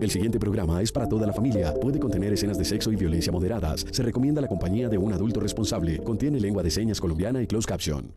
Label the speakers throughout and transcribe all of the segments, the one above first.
Speaker 1: El siguiente programa es para toda la familia. Puede contener escenas de sexo y violencia moderadas. Se recomienda la compañía de un adulto responsable. Contiene lengua de señas colombiana y closed caption.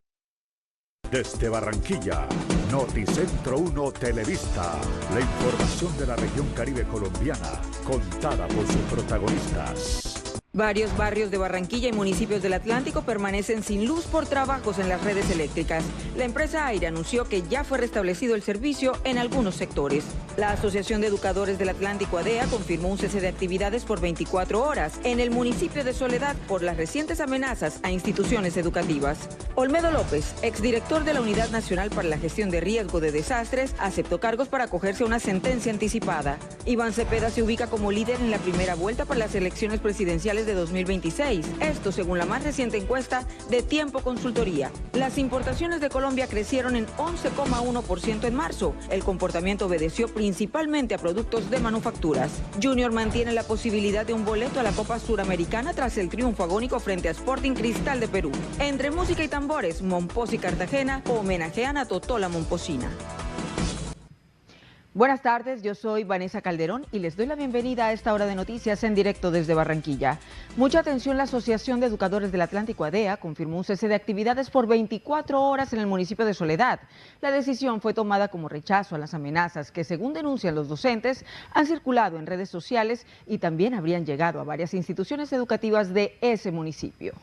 Speaker 2: Desde Barranquilla, Noticentro 1 Televista. La información de la región Caribe colombiana, contada por sus protagonistas.
Speaker 3: Varios barrios de Barranquilla y municipios del Atlántico permanecen sin luz por trabajos en las redes eléctricas. La empresa Aire anunció que ya fue restablecido el servicio en algunos sectores. La Asociación de Educadores del Atlántico, ADEA, confirmó un cese de actividades por 24 horas en el municipio de Soledad por las recientes amenazas a instituciones educativas. Olmedo López, exdirector de la Unidad Nacional para la Gestión de Riesgo de Desastres, aceptó cargos para acogerse a una sentencia anticipada. Iván Cepeda se ubica como líder en la primera vuelta para las elecciones presidenciales de 2026. Esto según la más reciente encuesta de Tiempo Consultoría. Las importaciones de Colombia crecieron en 11,1% en marzo. El comportamiento obedeció principalmente a productos de manufacturas. Junior mantiene la posibilidad de un boleto a la Copa Suramericana tras el triunfo agónico frente a Sporting Cristal de Perú. Entre música y tambores, Mompox y Cartagena homenajean a Totó la Momposina. Buenas tardes, yo soy Vanessa Calderón y les doy la bienvenida a esta hora de noticias en directo desde Barranquilla. Mucha atención, la Asociación de Educadores del Atlántico, ADEA, confirmó un cese de actividades por 24 horas en el municipio de Soledad. La decisión fue tomada como rechazo a las amenazas que, según denuncian los docentes, han circulado en redes sociales y también habrían llegado a varias instituciones educativas de ese municipio.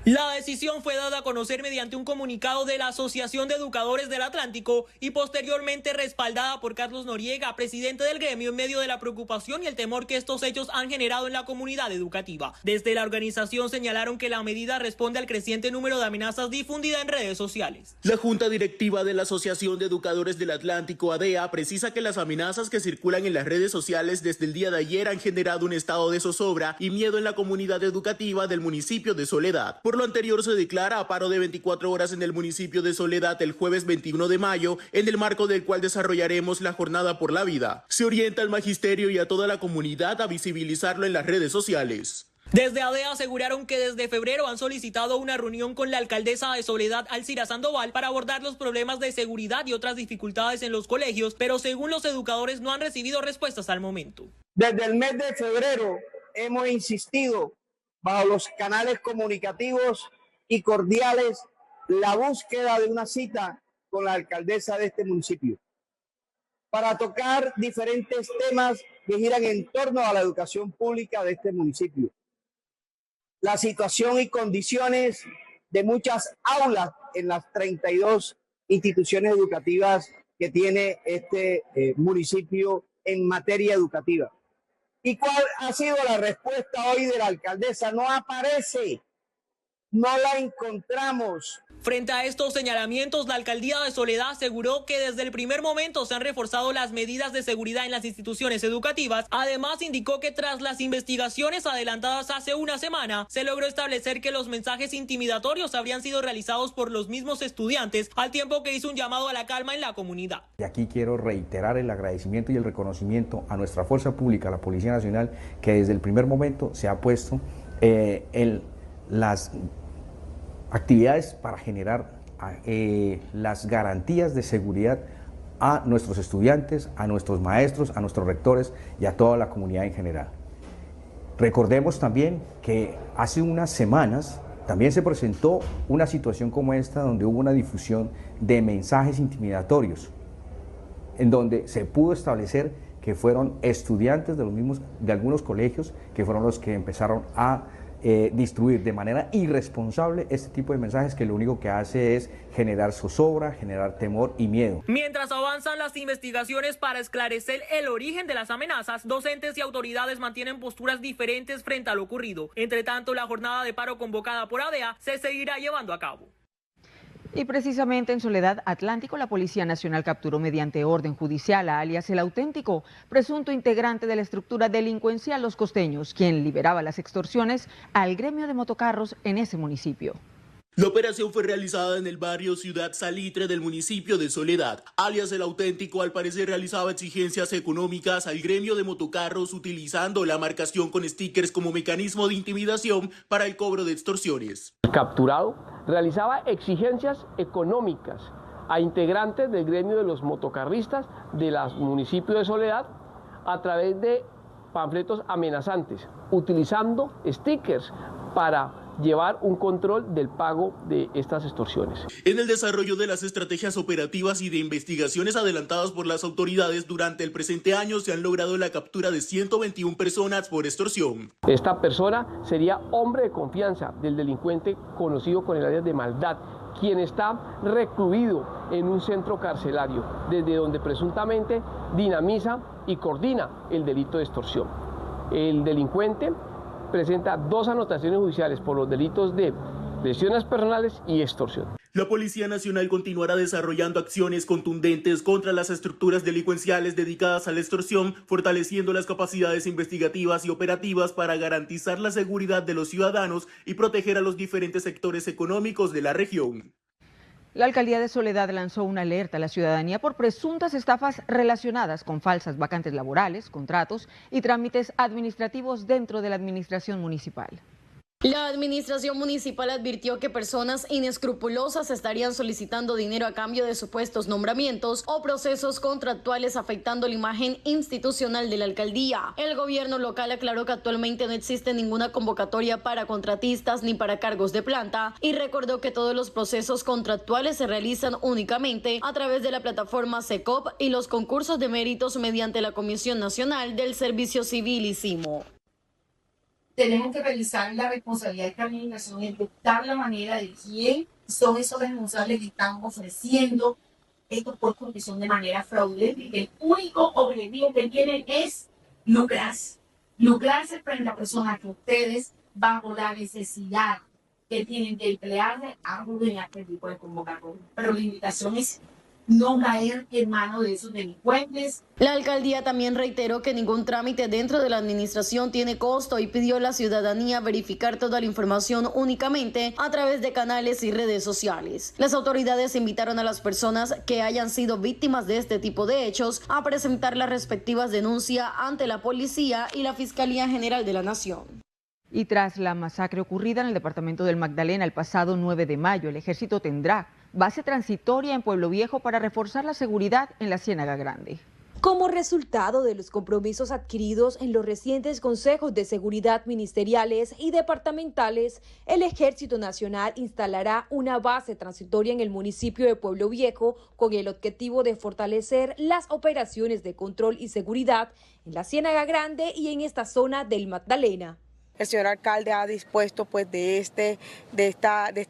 Speaker 4: La decisión fue dada a conocer mediante un comunicado de la Asociación de Educadores del Atlántico y posteriormente respaldada por Carlos Noriega, presidente del gremio, en medio de la preocupación y el temor que estos hechos han generado en la comunidad educativa. Desde la organización señalaron que la medida responde al creciente número de amenazas difundidas en redes sociales.
Speaker 5: La Junta Directiva de la Asociación de Educadores del Atlántico, ADEA, precisa que las amenazas que circulan en las redes sociales desde el día de ayer han generado un estado de zozobra y miedo en la comunidad educativa del municipio de Soledad. Por lo anterior, se declara a paro de 24 horas en el municipio de Soledad el jueves 21 de mayo, en el marco del cual desarrollaremos la Jornada por la Vida. Se orienta al magisterio y a toda la comunidad a visibilizarlo en las redes sociales.
Speaker 4: Desde ADEA aseguraron que desde febrero han solicitado una reunión con la alcaldesa de Soledad, Alcira Sandoval, para abordar los problemas de seguridad y otras dificultades en los colegios, pero según los educadores no han recibido respuestas al momento.
Speaker 6: Desde el mes de febrero hemos insistido bajo los canales comunicativos y cordiales la búsqueda de una cita con la alcaldesa de este municipio para tocar diferentes temas que giran en torno a la educación pública de este municipio. La situación y condiciones de muchas aulas en las 32 instituciones educativas que tiene este municipio en materia educativa. ¿Y cuál ha sido la respuesta hoy de la alcaldesa? No aparece, no la encontramos.
Speaker 4: Frente a estos señalamientos, la alcaldía de Soledad aseguró que desde el primer momento se han reforzado las medidas de seguridad en las instituciones educativas. Además, indicó que tras las investigaciones adelantadas hace una semana, se logró establecer que los mensajes intimidatorios habrían sido realizados por los mismos estudiantes, al tiempo que hizo un llamado a la calma en la comunidad.
Speaker 7: Y aquí quiero reiterar el agradecimiento y el reconocimiento a nuestra fuerza pública, a la Policía Nacional, que desde el primer momento se ha puesto en las actividades para generar las garantías de seguridad a nuestros estudiantes, a nuestros maestros, a nuestros rectores y a toda la comunidad en general. Recordemos también que hace unas semanas también se presentó una situación como esta, donde hubo una difusión de mensajes intimidatorios, en donde se pudo establecer que fueron estudiantes de algunos colegios que fueron los que empezaron a distribuir de manera irresponsable este tipo de mensajes, que lo único que hace es generar zozobra, generar temor y miedo.
Speaker 4: Mientras avanzan las investigaciones para esclarecer el origen de las amenazas, docentes y autoridades mantienen posturas diferentes frente a lo ocurrido. Entre tanto, la jornada de paro convocada por ADEA se seguirá llevando a cabo.
Speaker 3: Y precisamente en Soledad Atlántico, la Policía Nacional capturó mediante orden judicial a alias El Auténtico, presunto integrante de la estructura delincuencial Los Costeños, quien liberaba las extorsiones al gremio de motocarros en ese municipio.
Speaker 5: La operación fue realizada en el barrio Ciudad Salitre del municipio de Soledad. Alias El Auténtico al parecer realizaba exigencias económicas al gremio de motocarros utilizando la marcación con stickers como mecanismo de intimidación para el cobro de extorsiones.
Speaker 8: El capturado realizaba exigencias económicas a integrantes del gremio de los motocarristas del municipio de Soledad a través de panfletos amenazantes, utilizando stickers para llevar un control del pago de estas extorsiones.
Speaker 5: En el desarrollo de las estrategias operativas y de investigaciones adelantadas por las autoridades durante el presente año se han logrado la captura de 121 personas por extorsión.
Speaker 8: Esta persona sería hombre de confianza del delincuente conocido con el alias de Maldad, quien está recluido en un centro carcelario, desde donde presuntamente dinamiza y coordina el delito de extorsión. El delincuente presenta 2 anotaciones judiciales por los delitos de lesiones personales y extorsión.
Speaker 5: La Policía Nacional continuará desarrollando acciones contundentes contra las estructuras delincuenciales dedicadas a la extorsión, fortaleciendo las capacidades investigativas y operativas para garantizar la seguridad de los ciudadanos y proteger a los diferentes sectores económicos de la región.
Speaker 3: La Alcaldía de Soledad lanzó una alerta a la ciudadanía por presuntas estafas relacionadas con falsas vacantes laborales, contratos y trámites administrativos dentro de la administración municipal.
Speaker 9: La administración municipal advirtió que personas inescrupulosas estarían solicitando dinero a cambio de supuestos nombramientos o procesos contractuales afectando la imagen institucional de la alcaldía. El gobierno local aclaró que actualmente no existe ninguna convocatoria para contratistas ni para cargos de planta y recordó que todos los procesos contractuales se realizan únicamente a través de la plataforma SECOP y los concursos de méritos mediante la Comisión Nacional del Servicio Civil y CIMO.
Speaker 10: Tenemos que revisar la responsabilidad de esta administración y buscar la manera de quién son esos responsables que están ofreciendo estos puestos que son de manera fraudulenta y que el único objetivo que tienen es lucrarse. Lucrarse frente a personas que ustedes, bajo la necesidad que tienen de emplearse, acuden a este tipo de convocatoria. Pero la invitación es no caer en manos de esos delincuentes.
Speaker 9: La alcaldía también reiteró que ningún trámite dentro de la administración tiene costo y pidió a la ciudadanía verificar toda la información únicamente a través de canales y redes sociales. Las autoridades invitaron a las personas que hayan sido víctimas de este tipo de hechos a presentar las respectivas denuncias ante la policía y la Fiscalía General de la Nación.
Speaker 3: Y tras la masacre ocurrida en el departamento del Magdalena el pasado 9 de mayo, el ejército tendrá base transitoria en Pueblo Viejo para reforzar la seguridad en la Ciénaga Grande.
Speaker 11: Como resultado de los compromisos adquiridos en los recientes consejos de seguridad ministeriales y departamentales, el Ejército Nacional instalará una base transitoria en el municipio de Pueblo Viejo con el objetivo de fortalecer las operaciones de control y seguridad en la Ciénaga Grande y en esta zona del Magdalena.
Speaker 12: El señor alcalde ha dispuesto pues de este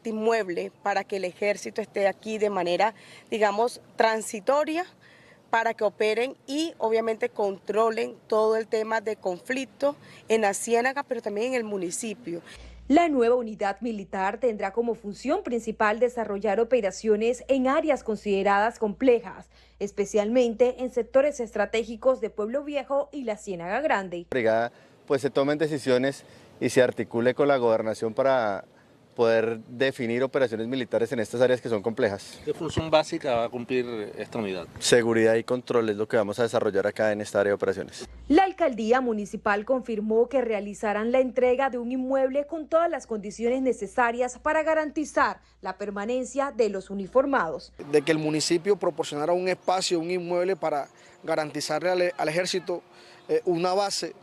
Speaker 12: inmueble para que el ejército esté aquí de manera, digamos, transitoria para que operen y obviamente controlen todo el tema de conflicto en la Ciénaga, pero también en el municipio.
Speaker 11: La nueva unidad militar tendrá como función principal desarrollar operaciones en áreas consideradas complejas, especialmente en sectores estratégicos de Pueblo Viejo y la Ciénaga Grande.
Speaker 13: Pues se tomen decisiones y se articule con la gobernación para poder definir operaciones militares en estas áreas que son complejas.
Speaker 14: ¿Qué función básica va a cumplir esta unidad?
Speaker 13: Seguridad y control es lo que vamos a desarrollar acá en esta área de operaciones.
Speaker 11: La alcaldía municipal confirmó que realizarán la entrega de un inmueble con todas las condiciones necesarias para garantizar la permanencia de los uniformados.
Speaker 15: De que el municipio proporcionara un espacio, un inmueble para garantizarle al ejército una base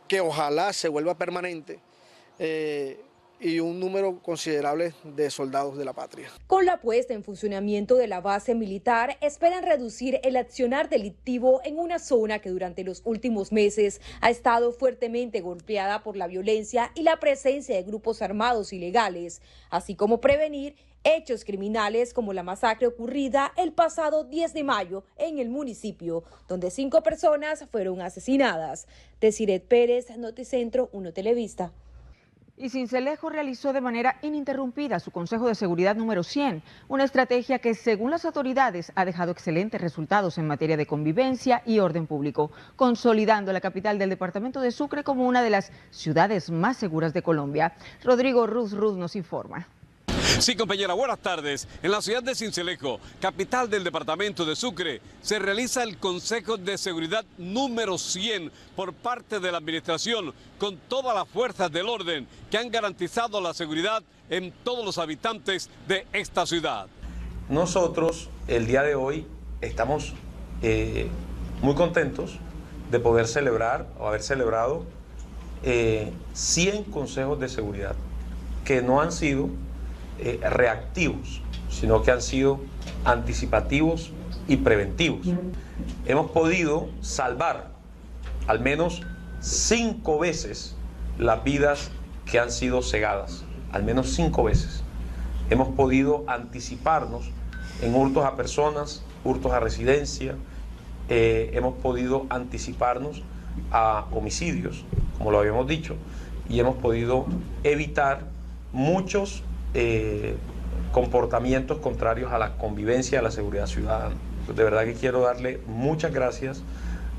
Speaker 15: que ojalá se vuelva permanente y un número considerable de soldados de la patria.
Speaker 11: Con la puesta en funcionamiento de la base militar, esperan reducir el accionar delictivo en una zona que durante los últimos meses ha estado fuertemente golpeada por la violencia y la presencia de grupos armados ilegales, así como prevenir hechos criminales como la masacre ocurrida el pasado 10 de mayo en el municipio, donde 5 personas fueron asesinadas. Desiret Pérez, Noticentro 1 Televista.
Speaker 3: Y Sincelejo realizó de manera ininterrumpida su Consejo de Seguridad número 100, una estrategia que, según las autoridades, ha dejado excelentes resultados en materia de convivencia y orden público, consolidando la capital del departamento de Sucre como una de las ciudades más seguras de Colombia. Rodrigo Ruz nos informa.
Speaker 16: Sí, compañera, buenas tardes. En la ciudad de Sincelejo, capital del departamento de Sucre, se realiza el Consejo de Seguridad número 100 por parte de la administración, con todas las fuerzas del orden que han garantizado la seguridad en todos los habitantes de esta ciudad.
Speaker 17: Nosotros, el día de hoy, estamos muy contentos de poder celebrar o haber celebrado 100 consejos de seguridad que no han sido reactivos, sino que han sido anticipativos y preventivos. Hemos podido salvar al menos 5 veces las vidas que han sido cegadas, al menos 5 veces. Hemos podido anticiparnos en hurtos a personas, hurtos a residencia, hemos podido anticiparnos a homicidios, como lo habíamos dicho, y hemos podido evitar muchos comportamientos contrarios a la convivencia y a la seguridad ciudadana. De verdad que quiero darle muchas gracias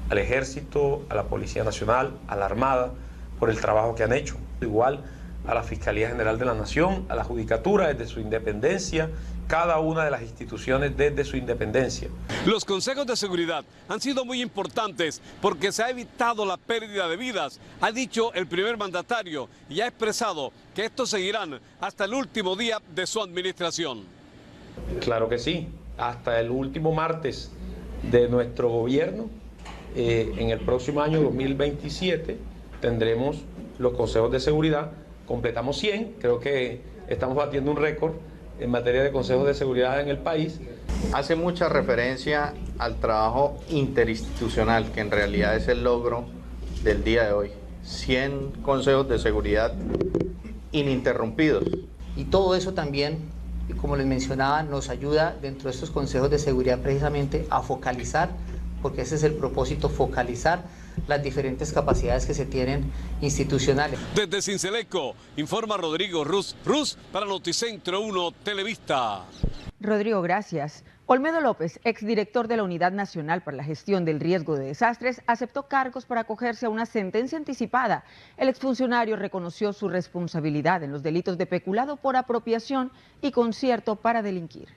Speaker 17: al Ejército, a la Policía Nacional, a la Armada, por el trabajo que han hecho. Igual a la Fiscalía General de la Nación, a la Judicatura desde su independencia, cada una de las instituciones desde su independencia.
Speaker 16: Los consejos de seguridad han sido muy importantes porque se ha evitado la pérdida de vidas, ha dicho el primer mandatario, y ha expresado que estos seguirán hasta el último día de su administración.
Speaker 17: Claro que sí, hasta el último martes de nuestro gobierno, en el próximo año 2027, tendremos los consejos de seguridad. Completamos 100, creo que estamos batiendo un récord en materia de consejos de seguridad en el país.
Speaker 18: Hace mucha referencia al trabajo interinstitucional, que en realidad es el logro del día de hoy. 100 consejos de seguridad ininterrumpidos.
Speaker 19: Y todo eso también, como les mencionaba, nos ayuda dentro de estos consejos de seguridad precisamente a focalizar, porque ese es el propósito, focalizar las diferentes capacidades que se tienen institucionales.
Speaker 16: Desde Sincelejo, informa Rodrigo Ruz para Noticentro 1 Televista.
Speaker 3: Rodrigo, gracias. Olmedo López, exdirector de la Unidad Nacional para la Gestión del Riesgo de Desastres, aceptó cargos para acogerse a una sentencia anticipada. El exfuncionario reconoció su responsabilidad en los delitos de peculado por apropiación y concierto para delinquir.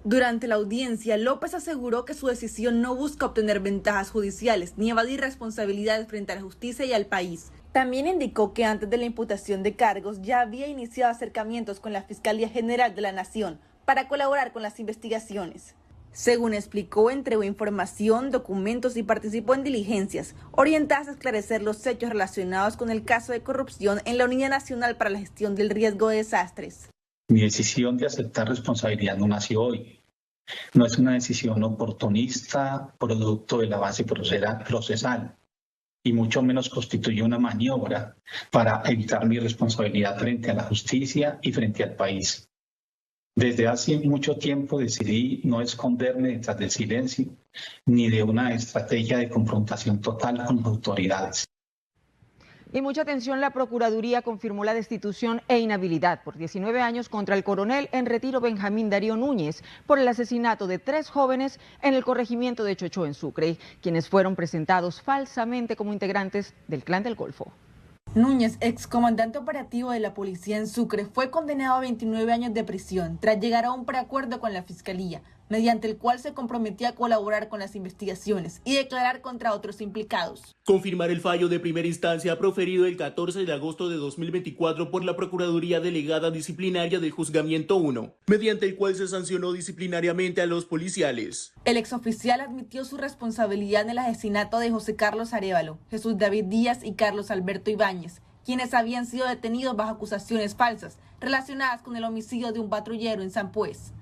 Speaker 20: Durante la audiencia, López aseguró que su decisión no busca obtener ventajas judiciales ni evadir responsabilidades frente a la justicia y al país. También indicó que antes de la imputación de cargos ya había iniciado acercamientos con la Fiscalía General de la Nación para colaborar con las investigaciones. Según explicó, entregó información, documentos y participó en diligencias orientadas a esclarecer los hechos relacionados con el caso de corrupción en la Unidad Nacional para la Gestión del Riesgo de Desastres.
Speaker 21: Mi decisión de aceptar responsabilidad no nació hoy. No es una decisión oportunista, producto del avance procesal, y mucho menos constituye una maniobra para evitar mi responsabilidad frente a la justicia y frente al país. Desde hace mucho tiempo decidí no esconderme detrás del silencio ni de una estrategia de confrontación total con las autoridades.
Speaker 3: Y mucha atención, la Procuraduría confirmó la destitución e inhabilidad por 19 años contra el coronel en retiro Benjamín Darío Núñez por el asesinato de 3 jóvenes en el corregimiento de Chochó, en Sucre, quienes fueron presentados falsamente como integrantes del Clan del Golfo.
Speaker 20: Núñez, excomandante operativo de la policía en Sucre, fue condenado a 29 años de prisión tras llegar a un preacuerdo con la Fiscalía, mediante el cual se comprometía a colaborar con las investigaciones y declarar contra otros implicados.
Speaker 5: Confirmar el fallo de primera instancia proferido el 14 de agosto de 2024 por la Procuraduría Delegada Disciplinaria del Juzgamiento 1, mediante el cual se sancionó disciplinariamente a los policiales.
Speaker 20: El exoficial admitió su responsabilidad en el asesinato de José Carlos Arévalo, Jesús David Díaz y Carlos Alberto Ibáñez, quienes habían sido detenidos bajo acusaciones falsas relacionadas con el homicidio de un patrullero en San Pues.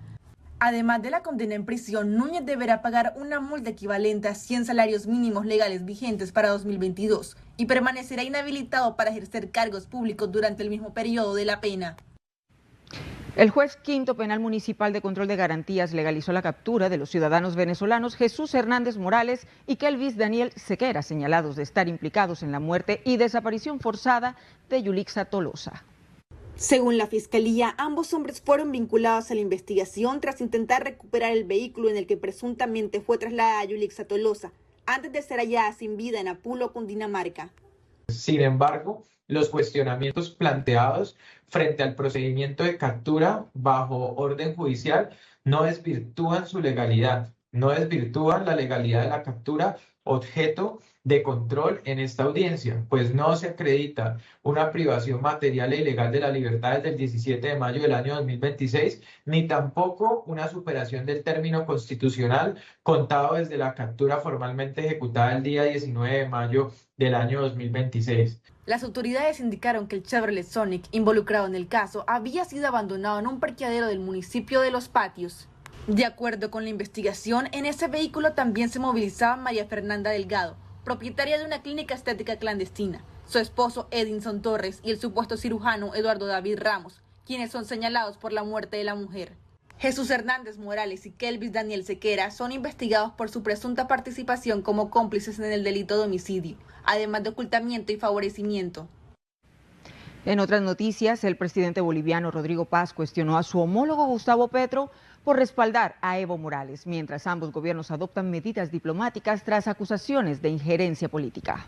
Speaker 20: Además de la condena en prisión, Núñez deberá pagar una multa equivalente a 100 salarios mínimos legales vigentes para 2022 y permanecerá inhabilitado para ejercer cargos públicos durante el mismo periodo de la pena.
Speaker 3: El juez quinto penal municipal de control de garantías legalizó la captura de los ciudadanos venezolanos Jesús Hernández Morales y Kelvis Daniel Sequera, señalados de estar implicados en la muerte y desaparición forzada de Yulixa Tolosa.
Speaker 20: Según la Fiscalía, ambos hombres fueron vinculados a la investigación tras intentar recuperar el vehículo en el que presuntamente fue trasladada Yulixa Tolosa, antes de ser hallada sin vida en Apulo, Cundinamarca.
Speaker 22: Sin embargo, los cuestionamientos planteados frente al procedimiento de captura bajo orden judicial no desvirtúan su legalidad, no desvirtúan la legalidad de la captura, objeto de control en esta audiencia, pues no se acredita una privación material e ilegal de la libertad desde el 17 de mayo del año 2026, ni tampoco una superación del término constitucional contado desde la captura formalmente ejecutada el día 19 de mayo del año 2026.
Speaker 20: Las autoridades indicaron que el Chevrolet Sonic involucrado en el caso había sido abandonado en un parqueadero del municipio de Los Patios. De acuerdo con la investigación, en ese vehículo también se movilizaba María Fernanda Delgado, propietaria de una clínica estética clandestina, su esposo Edinson Torres y el supuesto cirujano Eduardo David Ramos, quienes son señalados por la muerte de la mujer. Jesús Hernández Morales y Kelvis Daniel Sequera son investigados por su presunta participación como cómplices en el delito de homicidio, además de ocultamiento y favorecimiento.
Speaker 3: En otras noticias, el presidente boliviano Rodrigo Paz cuestionó a su homólogo Gustavo Petro por respaldar a Evo Morales, mientras ambos gobiernos adoptan medidas diplomáticas tras acusaciones de injerencia política.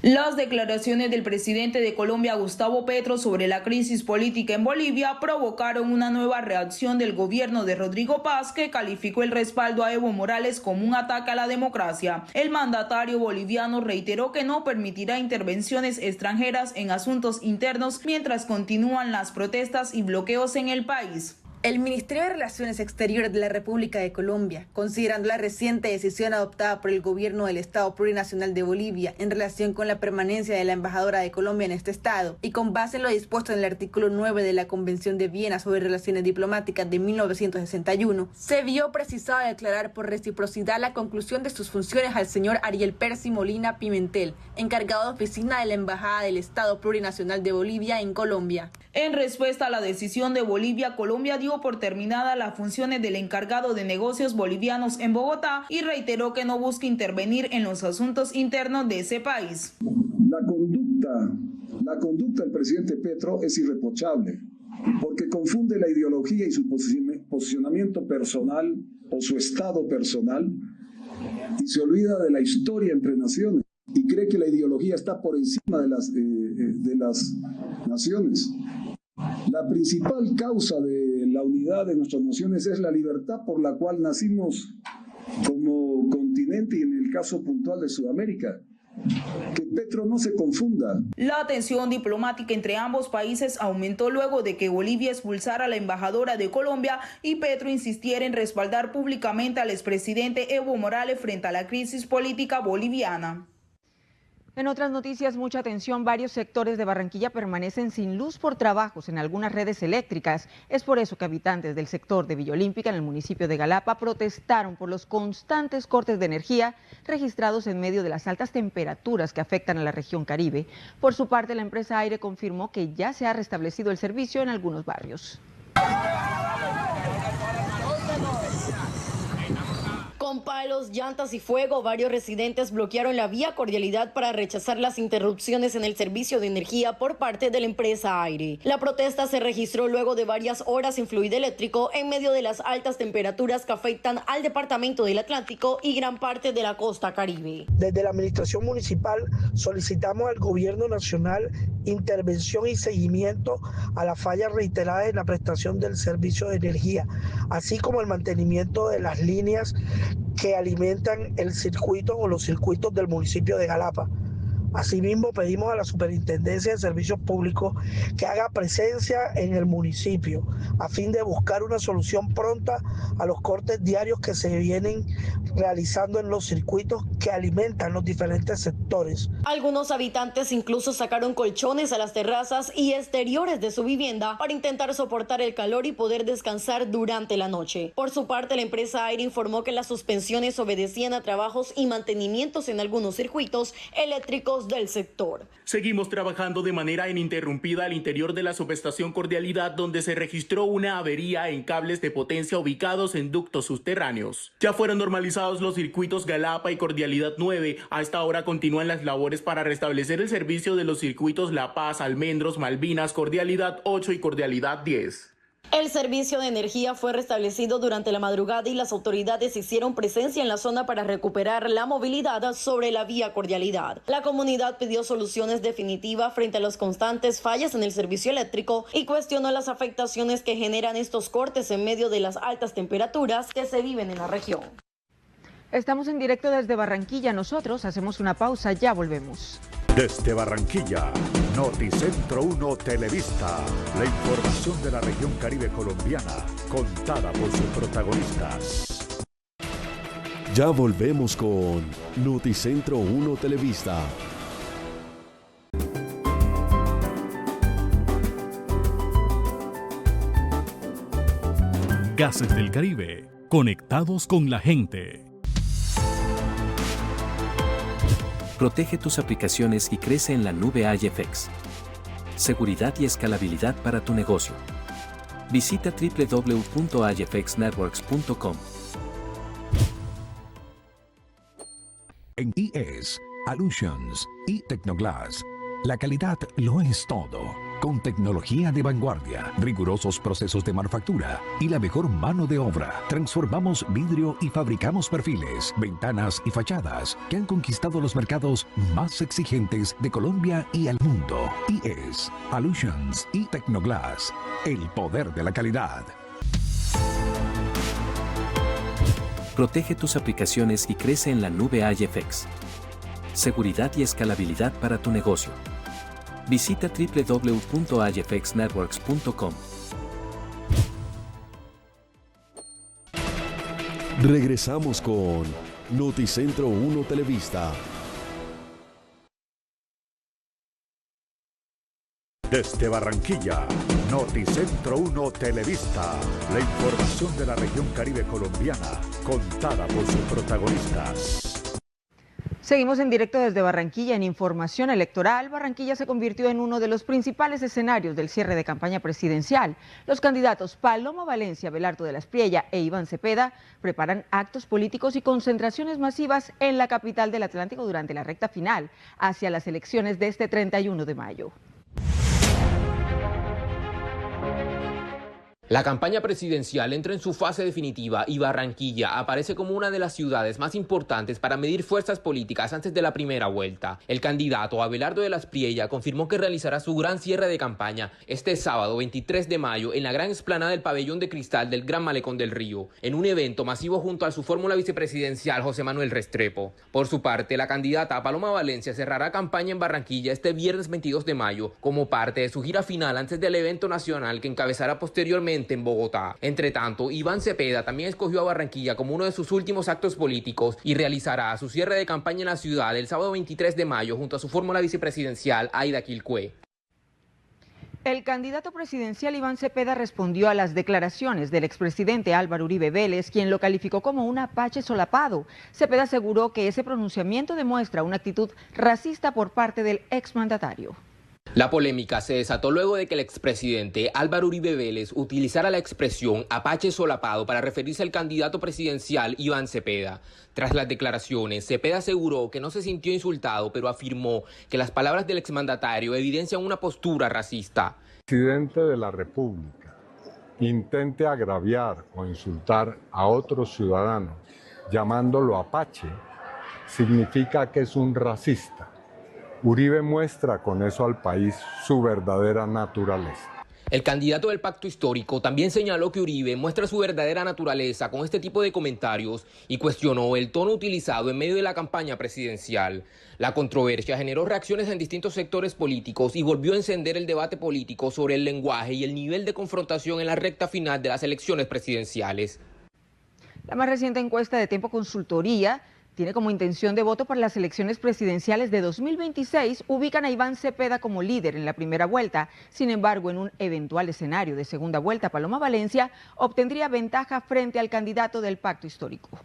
Speaker 1: Las declaraciones del presidente de Colombia, Gustavo Petro, sobre la crisis política en Bolivia provocaron una nueva reacción del gobierno de Rodrigo Paz, que calificó el respaldo a Evo Morales como un ataque a la democracia. El mandatario boliviano reiteró que no permitirá intervenciones extranjeras en asuntos internos mientras continúan las protestas y bloqueos en el país.
Speaker 20: El Ministerio de Relaciones Exteriores de la República de Colombia, considerando la reciente decisión adoptada por el gobierno del Estado Plurinacional de Bolivia en relación con la permanencia de la embajadora de Colombia en este estado, y con base en lo dispuesto en el artículo 9 de la Convención de Viena sobre Relaciones Diplomáticas de 1961, se vio precisado declarar por reciprocidad la conclusión de sus funciones al señor Ariel Percy Molina Pimentel, encargado de oficina de la Embajada del Estado Plurinacional de Bolivia en Colombia.
Speaker 1: En respuesta a la decisión de Bolivia, Colombia dio por terminada las funciones del encargado de negocios bolivianos en Bogotá y reiteró que no busca intervenir en los asuntos internos de ese país.
Speaker 2: La conducta del presidente Petro es irreprochable porque confunde la ideología y su posicionamiento personal o su estado personal y se olvida de la historia entre naciones y cree que la ideología está por encima de las naciones. La principal causa de la unidad de nuestras naciones es la libertad por la cual nacimos como continente y en el caso puntual de Sudamérica. Que Petro no se confunda.
Speaker 1: La tensión diplomática entre ambos países aumentó luego de que Bolivia expulsara a la embajadora de Colombia y Petro insistiera en respaldar públicamente al expresidente Evo Morales frente a la crisis política boliviana.
Speaker 3: En otras noticias, mucha atención, varios sectores de Barranquilla permanecen sin luz por trabajos en algunas redes eléctricas. Es por eso que habitantes del sector de Villa Olímpica, en el municipio de Galapa, protestaron por los constantes cortes de energía registrados en medio de las altas temperaturas que afectan a la región Caribe. Por su parte, la empresa Aire confirmó que ya se ha restablecido el servicio en algunos barrios.
Speaker 9: Con palos, llantas y fuego, varios residentes bloquearon la vía Cordialidad para rechazar las interrupciones en el servicio de energía por parte de la empresa Aire. La protesta se registró luego de varias horas sin fluido eléctrico en medio de las altas temperaturas que afectan al departamento del Atlántico y gran parte de la costa Caribe.
Speaker 23: Desde la administración municipal solicitamos al gobierno nacional intervención y seguimiento a las fallas reiteradas en la prestación del servicio de energía, así como el mantenimiento de las líneas que alimentan el circuito o los circuitos del municipio de Galapa. Asimismo, pedimos a la Superintendencia de Servicios Públicos que haga presencia en el municipio a fin de buscar una solución pronta a los cortes diarios que se vienen realizando en los circuitos que alimentan los diferentes sectores.
Speaker 9: Algunos habitantes incluso sacaron colchones a las terrazas y exteriores de su vivienda para intentar soportar el calor y poder descansar durante la noche. Por su parte, la empresa Aire informó que las suspensiones obedecían a trabajos y mantenimientos en algunos circuitos eléctricos del sector.
Speaker 5: Seguimos trabajando de manera ininterrumpida al interior de la subestación Cordialidad, donde se registró una avería en cables de potencia ubicados en ductos subterráneos. Ya fueron normalizados los circuitos Galapa y Cordialidad 9. A esta hora continúan las labores para restablecer el servicio de los circuitos La Paz, Almendros, Malvinas, Cordialidad 8 y Cordialidad 10.
Speaker 9: El servicio de energía fue restablecido durante la madrugada y las autoridades hicieron presencia en la zona para recuperar la movilidad sobre la vía Cordialidad. La comunidad pidió soluciones definitivas frente a las constantes fallas en el servicio eléctrico y cuestionó las afectaciones que generan estos cortes en medio de las altas temperaturas que se viven en la región.
Speaker 3: Estamos en directo desde Barranquilla. Nosotros hacemos una pausa, ya volvemos.
Speaker 4: Desde Barranquilla, Noticentro 1 Televista. La información de la región Caribe colombiana, contada por sus protagonistas.
Speaker 6: Ya volvemos con Noticentro 1 Televista.
Speaker 7: Gases del Caribe, conectados con la gente.
Speaker 24: Protege tus aplicaciones y crece en la nube IFX. Seguridad y escalabilidad para tu negocio. Visita www.ifxnetworks.com.
Speaker 25: En IES, Allusions y Tecnoglass, la calidad lo es todo. Con tecnología de vanguardia, rigurosos procesos de manufactura y la mejor mano de obra, transformamos vidrio y fabricamos perfiles, ventanas y fachadas que han conquistado los mercados más exigentes de Colombia y el mundo. IES, Allusions y Tecnoglass, el poder de la calidad.
Speaker 24: Protege tus aplicaciones y crece en la nube IFX. Seguridad y escalabilidad para tu negocio. Visita www.ifxnetworks.com.
Speaker 6: Regresamos con Noticentro 1 Televista.
Speaker 4: Desde Barranquilla, Noticentro 1 Televista. La información de la región Caribe colombiana, contada por sus protagonistas.
Speaker 3: Seguimos en directo desde Barranquilla. En información electoral, Barranquilla se convirtió en uno de los principales escenarios del cierre de campaña presidencial. Los candidatos Paloma Valencia, Abelardo de la Espriella e Iván Cepeda preparan actos políticos y concentraciones masivas en la capital del Atlántico durante la recta final hacia las elecciones de este 31 de mayo.
Speaker 26: La campaña presidencial entra en su fase definitiva y Barranquilla aparece como una de las ciudades más importantes para medir fuerzas políticas antes de la primera vuelta. El candidato Abelardo de la Espriella confirmó que realizará su gran cierre de campaña este sábado 23 de mayo en la gran explanada del Pabellón de Cristal del Gran Malecón del Río, en un evento masivo junto a su fórmula vicepresidencial José Manuel Restrepo. Por su parte, la candidata Paloma Valencia cerrará campaña en Barranquilla este viernes 22 de mayo como parte de su gira final antes del evento nacional que encabezará posteriormente en Bogotá. Entre tanto, Iván Cepeda también escogió a Barranquilla como uno de sus últimos actos políticos y realizará su cierre de campaña en la ciudad el sábado 23 de mayo junto a su fórmula vicepresidencial Aida Quilcue.
Speaker 3: El candidato presidencial Iván Cepeda respondió a las declaraciones del expresidente Álvaro Uribe Vélez, quien lo calificó como un apache solapado. Cepeda aseguró que ese pronunciamiento demuestra una actitud racista por parte del exmandatario.
Speaker 26: La polémica se desató luego de que el expresidente Álvaro Uribe Vélez utilizara la expresión apache solapado para referirse al candidato presidencial Iván Cepeda. Tras las declaraciones, Cepeda aseguró que no se sintió insultado, pero afirmó que las palabras del exmandatario evidencian una postura racista.
Speaker 27: El presidente de la República intente agraviar o insultar a otro ciudadano llamándolo apache, significa que es un racista. Uribe muestra con eso al país su verdadera naturaleza.
Speaker 26: El candidato del Pacto Histórico también señaló que Uribe muestra su verdadera naturaleza con este tipo de comentarios y cuestionó el tono utilizado en medio de la campaña presidencial. La controversia generó reacciones en distintos sectores políticos y volvió a encender el debate político sobre el lenguaje y el nivel de confrontación en la recta final de las elecciones presidenciales.
Speaker 3: La más reciente encuesta de Tiempo Consultoría tiene como intención de voto para las elecciones presidenciales de 2026, ubican a Iván Cepeda como líder en la primera vuelta. Sin embargo, en un eventual escenario de segunda vuelta, Paloma Valencia obtendría ventaja frente al candidato del Pacto Histórico.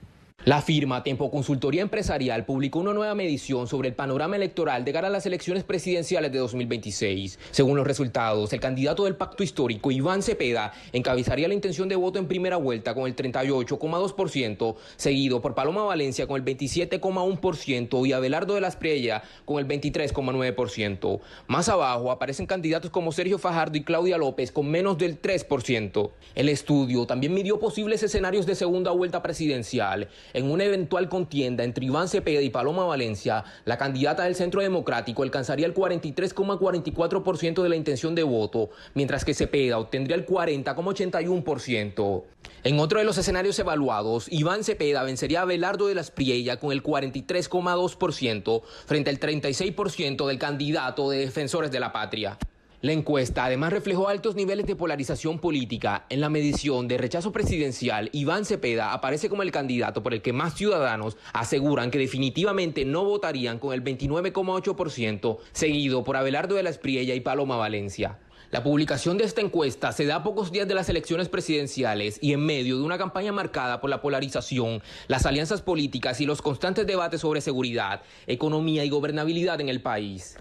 Speaker 26: La firma Tiempo Consultoría Empresarial publicó una nueva medición sobre el panorama electoral de cara a las elecciones presidenciales de 2026. Según los resultados, el candidato del Pacto Histórico, Iván Cepeda, encabezaría la intención de voto en primera vuelta con el 38,2%, seguido por Paloma Valencia con el 27,1% y Abelardo de la Espriella con el 23,9%. Más abajo aparecen candidatos como Sergio Fajardo y Claudia López con menos del 3%. El estudio también midió posibles escenarios de segunda vuelta presidencial. En una eventual contienda entre Iván Cepeda y Paloma Valencia, la candidata del Centro Democrático alcanzaría el 43,44% de la intención de voto, mientras que Cepeda obtendría el 40,81%. En otro de los escenarios evaluados, Iván Cepeda vencería a Abelardo de las Priella con el 43,2% frente al 36% del candidato de Defensores de la Patria. La encuesta además reflejó altos niveles de polarización política. En la medición de rechazo presidencial, Iván Cepeda aparece como el candidato por el que más ciudadanos aseguran que definitivamente no votarían con el 29,8%, seguido por Abelardo de las Priella y Paloma Valencia. La publicación de esta encuesta se da a pocos días de las elecciones presidenciales y en medio de una campaña marcada por la polarización, las alianzas políticas y los constantes debates sobre seguridad, economía y gobernabilidad en el país.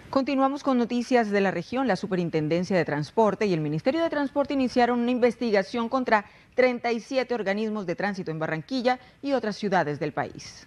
Speaker 3: Continuamos con noticias de la región. La Superintendencia de Transporte y el Ministerio de Transporte iniciaron una investigación contra 37 organismos de tránsito en Barranquilla y otras ciudades del país.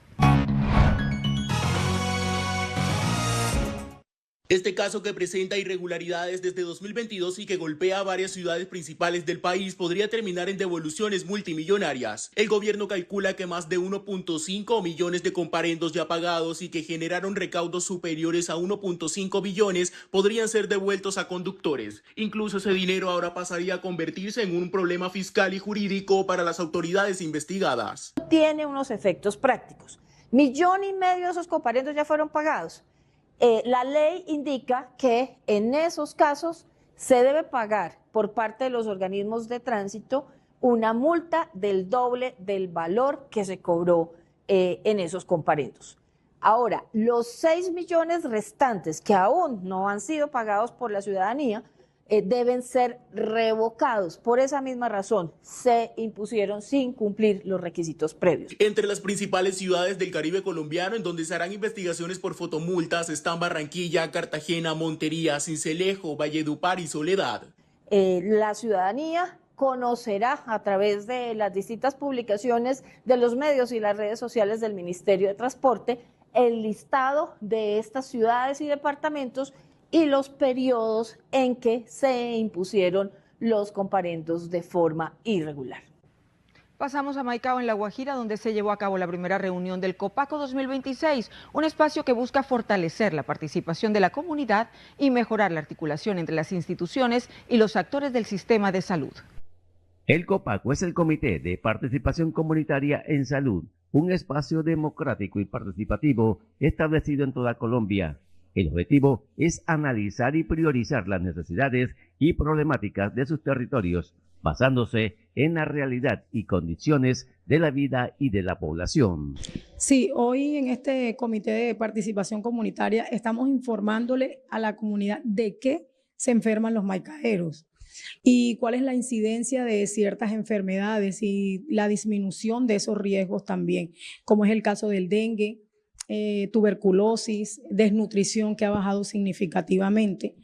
Speaker 5: Este caso, que presenta irregularidades desde 2022 y que golpea a varias ciudades principales del país, podría terminar en devoluciones multimillonarias. El gobierno calcula que más de 1.5 millones de comparendos ya pagados y que generaron recaudos superiores a 1.5 billones podrían ser devueltos a conductores. Incluso ese dinero ahora pasaría a convertirse en un problema fiscal y jurídico para las autoridades investigadas.
Speaker 8: Tiene unos efectos prácticos. 1,5 millones de esos comparendos ya fueron pagados. La ley indica que en esos casos se debe pagar por parte de los organismos de tránsito una multa del doble del valor que se cobró en esos comparendos. Ahora, los 6 millones restantes que aún no han sido pagados por la ciudadanía deben ser revocados. Por esa misma razón, se impusieron sin cumplir los requisitos previos.
Speaker 5: Entre las principales ciudades del Caribe colombiano en donde se harán investigaciones por fotomultas están Barranquilla, Cartagena, Montería, Sincelejo, Valledupar y Soledad.
Speaker 8: La ciudadanía conocerá a través de las distintas publicaciones de los medios y las redes sociales del Ministerio de Transporte el listado de estas ciudades y departamentos y los periodos en que se impusieron los comparendos de forma irregular.
Speaker 3: Pasamos a Maicao, en La Guajira, donde se llevó a cabo la primera reunión del Copaco 2026, un espacio que busca fortalecer la participación de la comunidad y mejorar la articulación entre las instituciones y los actores del sistema de salud.
Speaker 10: El Copaco es el Comité de Participación Comunitaria en Salud, un espacio democrático y participativo establecido en toda Colombia. El objetivo es analizar y priorizar las necesidades y problemáticas de sus territorios, basándose en la realidad y condiciones de la vida y de la población.
Speaker 11: Sí, hoy en este Comité de Participación Comunitaria estamos informándole a la comunidad de qué se enferman los maicaeros y cuál es la incidencia de ciertas enfermedades y la disminución de esos riesgos también, como es el caso del dengue, tuberculosis, desnutrición que ha bajado significativamente,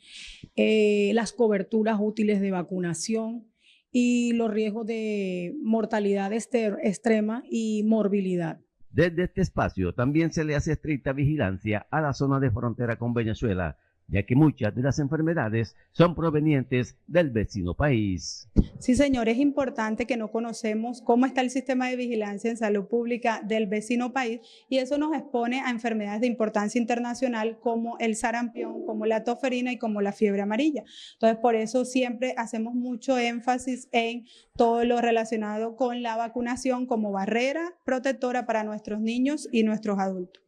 Speaker 11: las coberturas útiles de vacunación y los riesgos de mortalidad extrema y morbilidad.
Speaker 10: Desde este espacio también se le hace estricta vigilancia a la zona de frontera con Venezuela, ya que muchas de las enfermedades son provenientes del vecino país.
Speaker 11: Sí, señor, es importante que no conocemos cómo está el sistema de vigilancia en salud pública del vecino país y eso nos expone a enfermedades de importancia internacional como el sarampión, como la toferina y como la fiebre amarilla. Entonces, por eso siempre hacemos mucho énfasis en todo lo relacionado con la vacunación como barrera protectora para nuestros niños y nuestros adultos.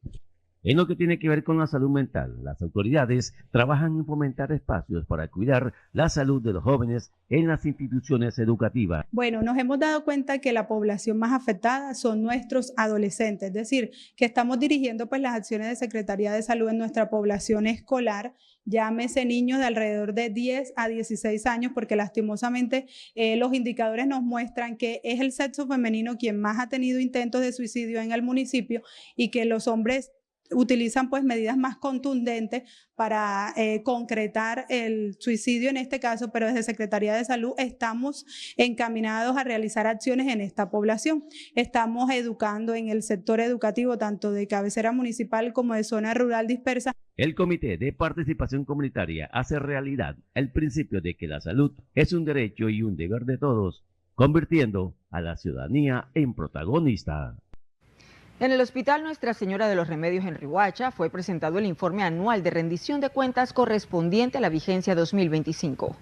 Speaker 10: En lo que tiene que ver con la salud mental, las autoridades trabajan en fomentar espacios para cuidar la salud de los jóvenes en las instituciones educativas.
Speaker 11: Bueno, nos hemos dado cuenta que la población más afectada son nuestros adolescentes, es decir, que estamos dirigiendo pues las acciones de Secretaría de Salud en nuestra población escolar, llámese niños de alrededor de 10 a 16 años, porque lastimosamente los indicadores nos muestran que es el sexo femenino quien más ha tenido intentos de suicidio en el municipio y que los hombres utilizan pues medidas más contundentes para concretar el suicidio en este caso, pero desde Secretaría de Salud estamos encaminados a realizar acciones en esta población. Estamos educando en el sector educativo tanto de cabecera municipal como de zona rural dispersa.
Speaker 10: El Comité de Participación Comunitaria hace realidad el principio de que la salud es un derecho y un deber de todos, convirtiendo a la ciudadanía en protagonista.
Speaker 3: En el Hospital Nuestra Señora de los Remedios en Riohacha fue presentado el informe anual de rendición de cuentas correspondiente a la vigencia 2025.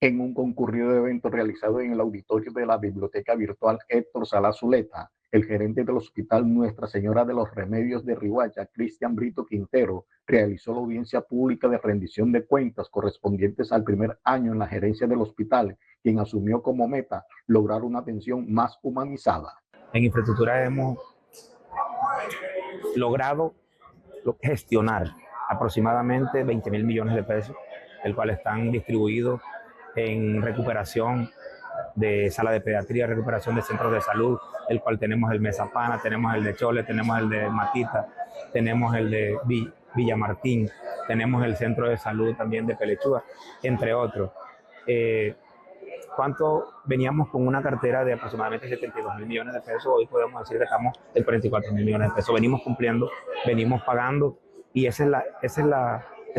Speaker 12: En un concurrido evento realizado en el auditorio de la Biblioteca Virtual Héctor Salá Zuleta, el gerente del Hospital Nuestra Señora de los Remedios de Riohacha, Cristian Brito Quintero, realizó la audiencia pública de rendición de cuentas correspondientes al primer año en la gerencia del hospital, quien asumió como meta lograr una atención más humanizada.
Speaker 13: En infraestructura hemos logrado gestionar aproximadamente 20.000 millones de pesos, el cual están distribuidos en recuperación de sala de pediatría, recuperación de centros de salud, el cual tenemos el Mesapana, tenemos el de Chole, tenemos el de Matita, tenemos el de Villamartín, tenemos el centro de salud también de Pelechúa, entre otros. ¿Cuánto veníamos con una cartera de aproximadamente 72.000 millones de pesos? Hoy podemos decir que estamos en 44.000 millones de pesos. Venimos cumpliendo, venimos pagando y esa es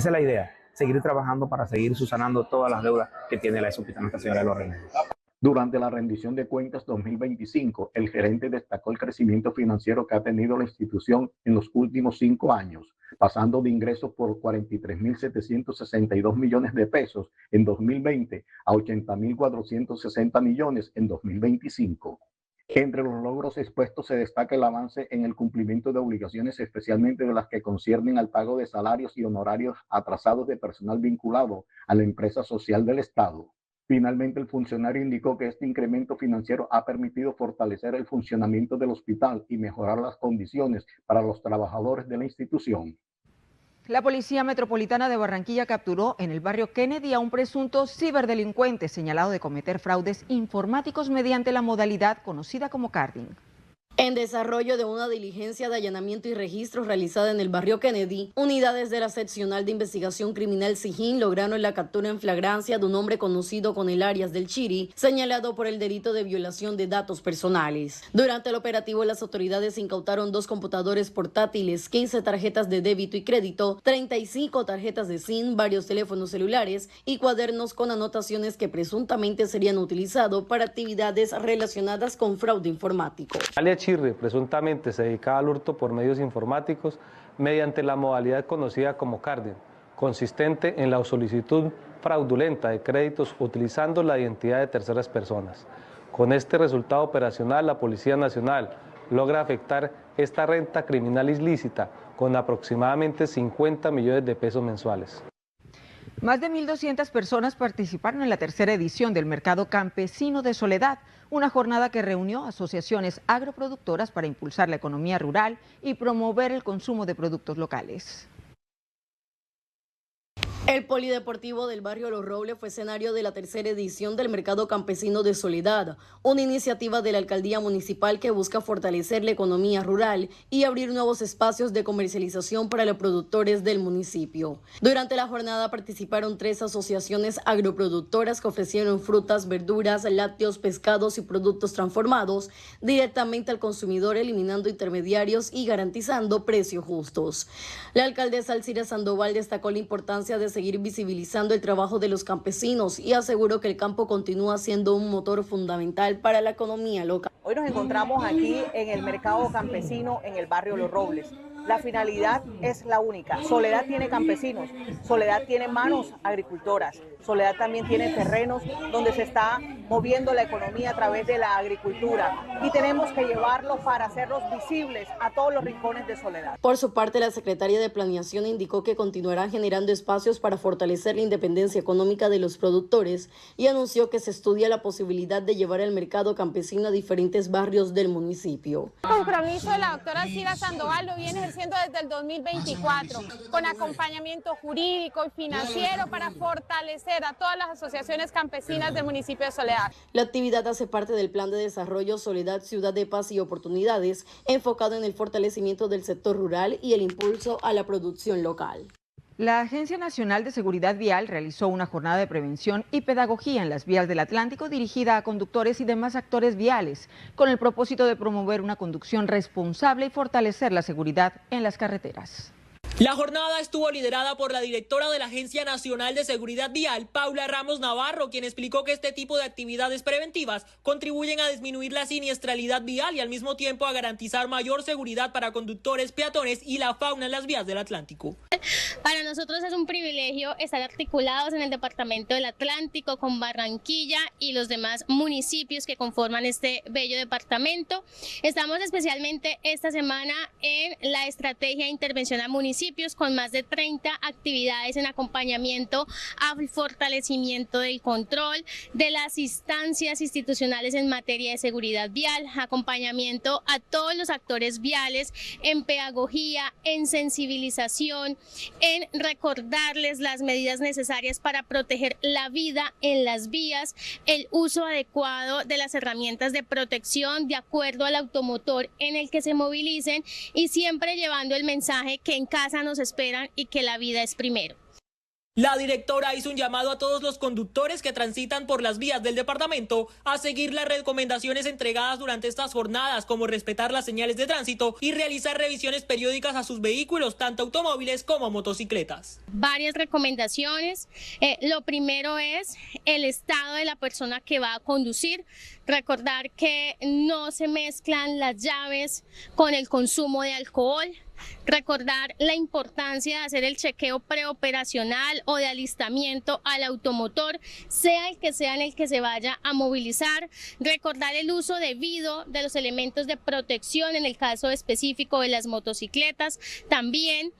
Speaker 13: la idea, seguir trabajando para seguir subsanando todas las deudas que tiene la Hospital Nuestra Señora de los Remedios.
Speaker 12: Durante la rendición de cuentas 2025, el gerente destacó el crecimiento financiero que ha tenido la institución en los últimos 5 años, pasando de ingresos por 43.762 millones de pesos en 2020 a 80.460 millones en 2025. Entre los logros expuestos se destaca el avance en el cumplimiento de obligaciones, especialmente de las que conciernen al pago de salarios y honorarios atrasados de personal vinculado a la empresa social del Estado. Finalmente, el funcionario indicó que este incremento financiero ha permitido fortalecer el funcionamiento del hospital y mejorar las condiciones para los trabajadores de la institución.
Speaker 3: La Policía Metropolitana de Barranquilla capturó en el barrio Kennedy a un presunto ciberdelincuente señalado de cometer fraudes informáticos mediante la modalidad conocida como carding.
Speaker 9: En desarrollo de una diligencia de allanamiento y registro realizada en el barrio Kennedy, unidades de la Seccional de Investigación Criminal SIJIN lograron la captura en flagrancia de un hombre conocido con el alias del Chiri, señalado por el delito de violación de datos personales. Durante el operativo, las autoridades incautaron 2 computadores portátiles, 15 tarjetas de débito y crédito, 35 tarjetas de SIM, varios teléfonos celulares y cuadernos con anotaciones que presuntamente serían utilizados para actividades relacionadas con fraude informático.
Speaker 14: Chirri presuntamente se dedicaba al hurto por medios informáticos mediante la modalidad conocida como carding, consistente en la solicitud fraudulenta de créditos utilizando la identidad de terceras personas. Con este resultado operacional, la Policía Nacional logra afectar esta renta criminal ilícita con aproximadamente 50 millones de pesos mensuales.
Speaker 3: Más de 1.200 personas participaron en la tercera edición del Mercado Campesino de Soledad, una jornada que reunió asociaciones agroproductoras para impulsar la economía rural y promover el consumo de productos locales.
Speaker 9: El polideportivo del barrio Los Robles fue escenario de la tercera edición del Mercado Campesino de Soledad, una iniciativa de la Alcaldía Municipal que busca fortalecer la economía rural y abrir nuevos espacios de comercialización para los productores del municipio. Durante la jornada participaron 3 asociaciones agroproductoras que ofrecieron frutas, verduras, lácteos, pescados y productos transformados directamente al consumidor, eliminando intermediarios y garantizando precios justos. La alcaldesa Alcira Sandoval destacó la importancia de seguir visibilizando el trabajo de los campesinos y aseguró que el campo continúa siendo un motor fundamental para la economía local.
Speaker 15: Hoy nos encontramos aquí en el Mercado Campesino en el barrio Los Robles. La finalidad es la única. Soledad tiene campesinos, Soledad tiene manos agricultoras, Soledad también tiene terrenos donde se está moviendo la economía a través de la agricultura y tenemos que llevarlos para hacerlos visibles a todos los rincones de Soledad.
Speaker 9: Por su parte, la secretaria de Planeación indicó que continuarán generando espacios para fortalecer la independencia económica de los productores y anunció que se estudia la posibilidad de llevar el mercado campesino a diferentes barrios del municipio.
Speaker 17: El compromiso de la doctora Alcira Sandoval lo viene ejerciendo desde el 2024, con acompañamiento jurídico y financiero para fortalecer a todas las asociaciones campesinas del municipio de Soledad.
Speaker 9: La actividad hace parte del Plan de Desarrollo Soledad, Ciudad de Paz y Oportunidades, enfocado en el fortalecimiento del sector rural y el impulso a la producción local.
Speaker 3: La Agencia Nacional de Seguridad Vial realizó una jornada de prevención y pedagogía en las vías del Atlántico dirigida a conductores y demás actores viales, con el propósito de promover una conducción responsable y fortalecer la seguridad en las carreteras.
Speaker 2: La jornada estuvo liderada por la directora de la Agencia Nacional de Seguridad Vial, Paula Ramos Navarro, quien explicó que este tipo de actividades preventivas contribuyen a disminuir la siniestralidad vial y al mismo tiempo a garantizar mayor seguridad para conductores, peatones y la fauna en las vías del Atlántico.
Speaker 16: Para nosotros es un privilegio estar articulados en el departamento del Atlántico con Barranquilla y los demás municipios que conforman este bello departamento. Estamos especialmente esta semana en la estrategia de intervención a municipios con más de 30 actividades en acompañamiento al fortalecimiento del control de las instancias institucionales en materia de seguridad vial, acompañamiento a todos los actores viales en pedagogía, en sensibilización, en recordarles las medidas necesarias para proteger la vida en las vías, el uso adecuado de las herramientas de protección de acuerdo al automotor en el que se movilicen y siempre llevando el mensaje que en casa nos esperan y que la vida es primero.
Speaker 2: La directora hizo un llamado a todos los conductores que transitan por las vías del departamento a seguir las recomendaciones entregadas durante estas jornadas, como respetar las señales de tránsito y realizar revisiones periódicas a sus vehículos, tanto automóviles como motocicletas.
Speaker 16: Varias recomendaciones. Lo primero es el estado de la persona que va a conducir. Recordar que no se mezclan las llaves con el consumo de alcohol. Recordar la importancia de hacer el chequeo preoperacional o de alistamiento al automotor, sea el que sea en el que se vaya a movilizar. Recordar el uso debido de los elementos de protección en el caso específico de las motocicletas. También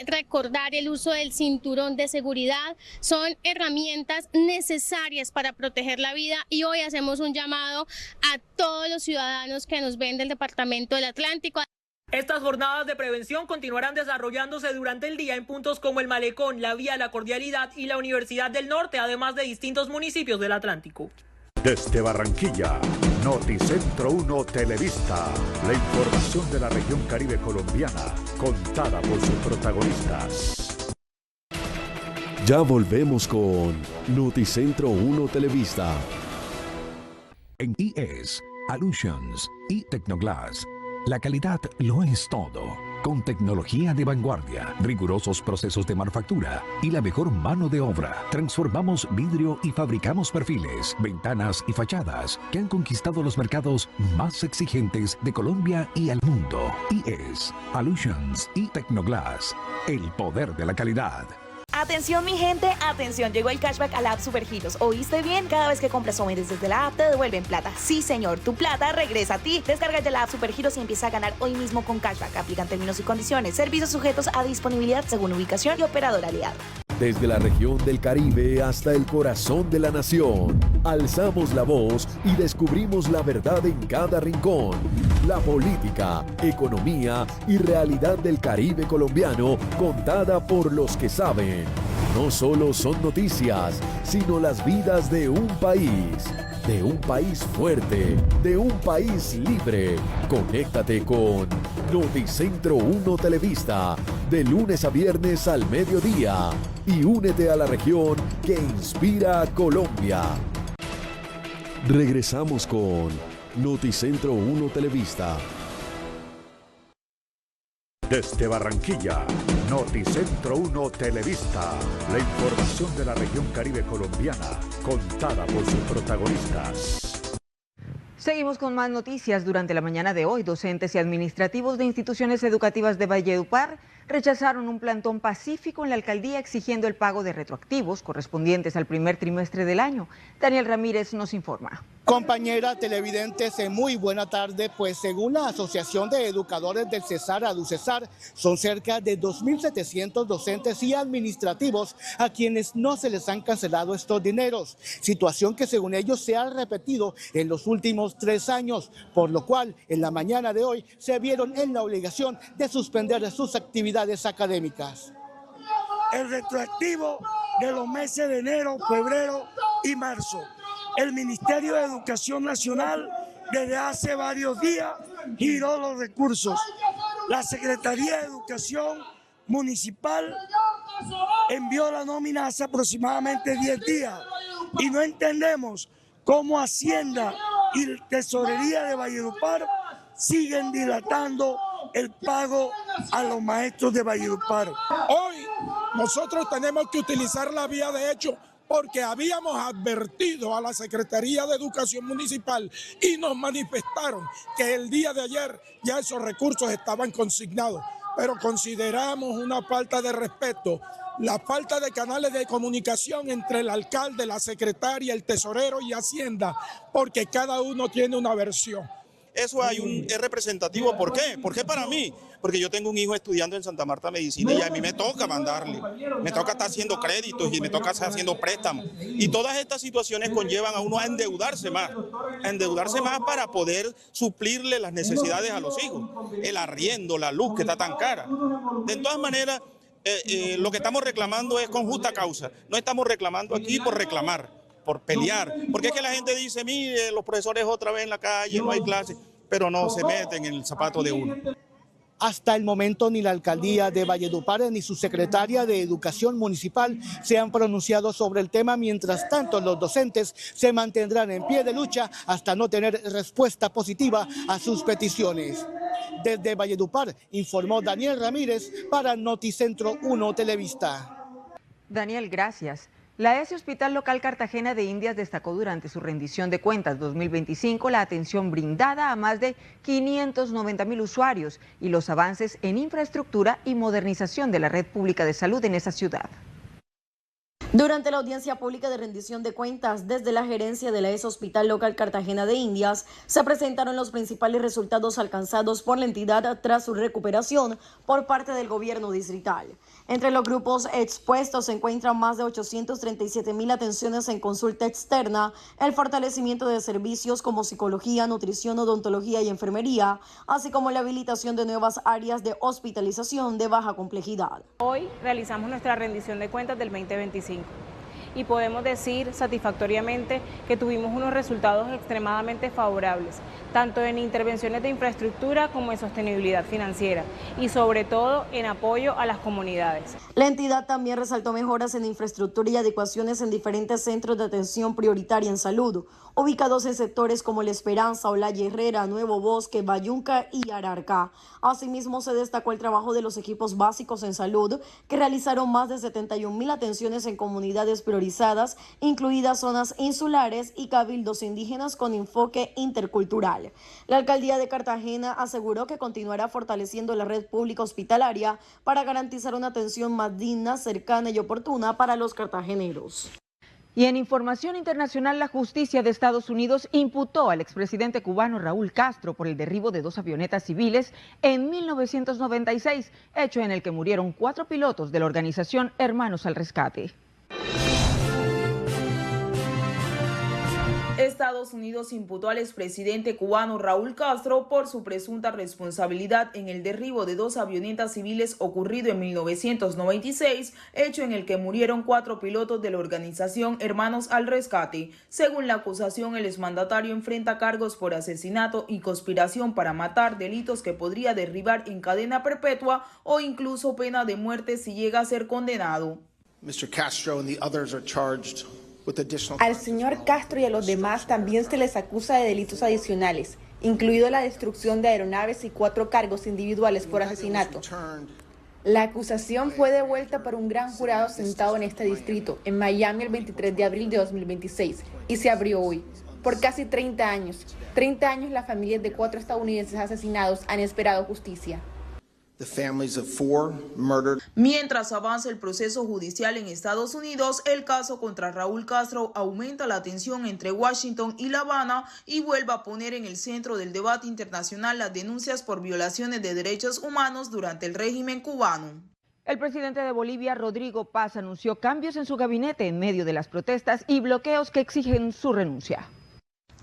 Speaker 16: recordar el uso del cinturón de seguridad. Son herramientas necesarias para proteger la vida y hoy hacemos un llamado a todos los ciudadanos que nos ven del departamento del Atlántico.
Speaker 2: Estas jornadas de prevención continuarán desarrollándose durante el día en puntos como el Malecón, la Vía La Cordialidad y la Universidad del Norte, además de distintos municipios del Atlántico.
Speaker 4: Desde Barranquilla, Noticentro 1 Televista, la información de la región Caribe colombiana, contada por sus protagonistas.
Speaker 6: Ya volvemos con Noticentro 1 Televista.
Speaker 25: En IES, Allusions y Tecnoglass, la calidad lo es todo. Con tecnología de vanguardia, rigurosos procesos de manufactura y la mejor mano de obra, transformamos vidrio y fabricamos perfiles, ventanas y fachadas que han conquistado los mercados más exigentes de Colombia y el mundo. IES, Allusions y Tecnoglass, el poder de la calidad.
Speaker 18: Atención mi gente, atención, llegó el cashback a la app Supergiros. ¿Oíste bien? Cada vez que compras o vendes desde la app te devuelven plata. Sí señor, tu plata regresa a ti. Descarga ya la app Supergiros y empieza a ganar hoy mismo con cashback. Aplican términos y condiciones. Servicios sujetos a disponibilidad según ubicación y operador aliado.
Speaker 6: Desde la región del Caribe hasta el corazón de la nación, alzamos la voz y descubrimos la verdad en cada rincón. La política, economía y realidad del Caribe colombiano contada por los que saben. No solo son noticias, sino las vidas de un país fuerte, de un país libre. Conéctate con Noticentro 1 Televista, de lunes a viernes al mediodía, y únete a la región que inspira a Colombia. Regresamos con Noticentro 1 Televista.
Speaker 4: Desde Barranquilla, Noticentro 1 Televista, la información de la región Caribe colombiana, contada por sus protagonistas.
Speaker 3: Seguimos con más noticias. Durante la mañana de hoy, docentes y administrativos de instituciones educativas de Valledupar rechazaron un plantón pacífico en la alcaldía exigiendo el pago de retroactivos correspondientes al primer trimestre del año. Daniel Ramírez nos informa.
Speaker 19: Compañera televidentes, muy buena tarde. Pues según la Asociación de Educadores del Cesar, ADUCESAR, son cerca de 2.700 docentes y administrativos a quienes no se les han cancelado estos dineros, situación que según ellos se ha repetido en los últimos 3 años, por lo cual en la mañana de hoy se vieron en la obligación de suspender sus actividades académicas.
Speaker 20: El retroactivo de los meses de enero, febrero y marzo. El Ministerio de Educación Nacional desde hace varios días giró los recursos. La Secretaría de Educación Municipal envió la nómina hace aproximadamente 10 días y no entendemos cómo Hacienda y Tesorería de Valledupar siguen dilatando el pago a los maestros de Valledupar.
Speaker 1: Hoy nosotros tenemos que utilizar la vía de hecho porque habíamos advertido a la Secretaría de Educación Municipal y nos manifestaron que el día de ayer ya esos recursos estaban consignados, pero consideramos una falta de respeto, la falta de canales de comunicación entre el alcalde, la secretaria, el tesorero y Hacienda, porque cada uno tiene una versión.
Speaker 7: Eso es representativo. ¿Por qué? ¿Por qué para mí? Porque yo tengo un hijo estudiando en Santa Marta Medicina y a mí me toca mandarle. Me toca estar haciendo créditos y me toca estar haciendo préstamos. Y todas estas situaciones conllevan a uno a endeudarse más para poder suplirle las necesidades a los hijos. El arriendo, la luz que está tan cara. De todas maneras, lo que estamos reclamando es con justa causa. No estamos reclamando aquí por reclamar, por pelear, porque es que la gente dice, mire, los profesores otra vez en la calle, no hay clases, pero no se meten en el zapato de uno.
Speaker 19: Hasta el momento ni la alcaldía de Valledupar ni su secretaria de Educación Municipal se han pronunciado sobre el tema. Mientras tanto, los docentes se mantendrán en pie de lucha hasta no tener respuesta positiva a sus peticiones. Desde Valledupar informó Daniel Ramírez para Noticentro 1 Televista.
Speaker 3: Daniel, gracias. La ESE Hospital Local Cartagena de Indias destacó durante su rendición de cuentas 2025 la atención brindada a más de 590.000 usuarios y los avances en infraestructura y modernización de la red pública de salud en esa ciudad.
Speaker 9: Durante la audiencia pública de rendición de cuentas desde la gerencia de la ESE Hospital Local Cartagena de Indias, se presentaron los principales resultados alcanzados por la entidad tras su recuperación por parte del gobierno distrital. Entre los grupos expuestos se encuentran más de 837.000 atenciones en consulta externa, el fortalecimiento de servicios como psicología, nutrición, odontología y enfermería, así como la habilitación de nuevas áreas de hospitalización de baja complejidad.
Speaker 21: Hoy realizamos nuestra rendición de cuentas del 2025 y podemos decir satisfactoriamente que tuvimos unos resultados extremadamente favorables, tanto en intervenciones de infraestructura como en sostenibilidad financiera y sobre todo en apoyo a las comunidades.
Speaker 9: La entidad también resaltó mejoras en infraestructura y adecuaciones en diferentes centros de atención prioritaria en salud, ubicados en sectores como La Esperanza, Olaya Herrera, Nuevo Bosque, Bayunca y Ararca. Asimismo, se destacó el trabajo de los equipos básicos en salud, que realizaron más de 71.000 atenciones en comunidades priorizadas, incluidas zonas insulares y cabildos indígenas con enfoque intercultural. La alcaldía de Cartagena aseguró que continuará fortaleciendo la red pública hospitalaria para garantizar una atención más digna, cercana y oportuna para los cartageneros.
Speaker 3: Y en información internacional, la justicia de Estados Unidos imputó al expresidente cubano Raúl Castro por el derribo de 2 avionetas civiles en 1996, hecho en el que murieron 4 pilotos de la organización Hermanos al Rescate.
Speaker 22: Estados Unidos imputó al expresidente cubano Raúl Castro por su presunta responsabilidad en el derribo de 2 avionetas civiles ocurrido en 1996, hecho en el que murieron 4 pilotos de la organización Hermanos al Rescate. Según la acusación, el exmandatario enfrenta cargos por asesinato y conspiración para matar, delitos que podría derribar en cadena perpetua o incluso pena de muerte si llega a ser condenado.
Speaker 23: Mr. Castro and the others are charged.
Speaker 24: Al señor Castro y a los demás también se les acusa de delitos adicionales, incluido la destrucción de aeronaves y 4 cargos individuales por asesinato. La acusación fue devuelta por un gran jurado sentado en este distrito, en Miami, el 23 de abril de 2026, y se abrió hoy. Por casi 30 años, las familias de 4 estadounidenses asesinados han esperado justicia.
Speaker 22: Mientras avanza el proceso judicial en Estados Unidos, el caso contra Raúl Castro aumenta la tensión entre Washington y La Habana y vuelve a poner en el centro del debate internacional las denuncias por violaciones de derechos humanos durante el régimen cubano.
Speaker 3: El presidente de Bolivia, Rodrigo Paz, anunció cambios en su gabinete en medio de las protestas y bloqueos que exigen su renuncia.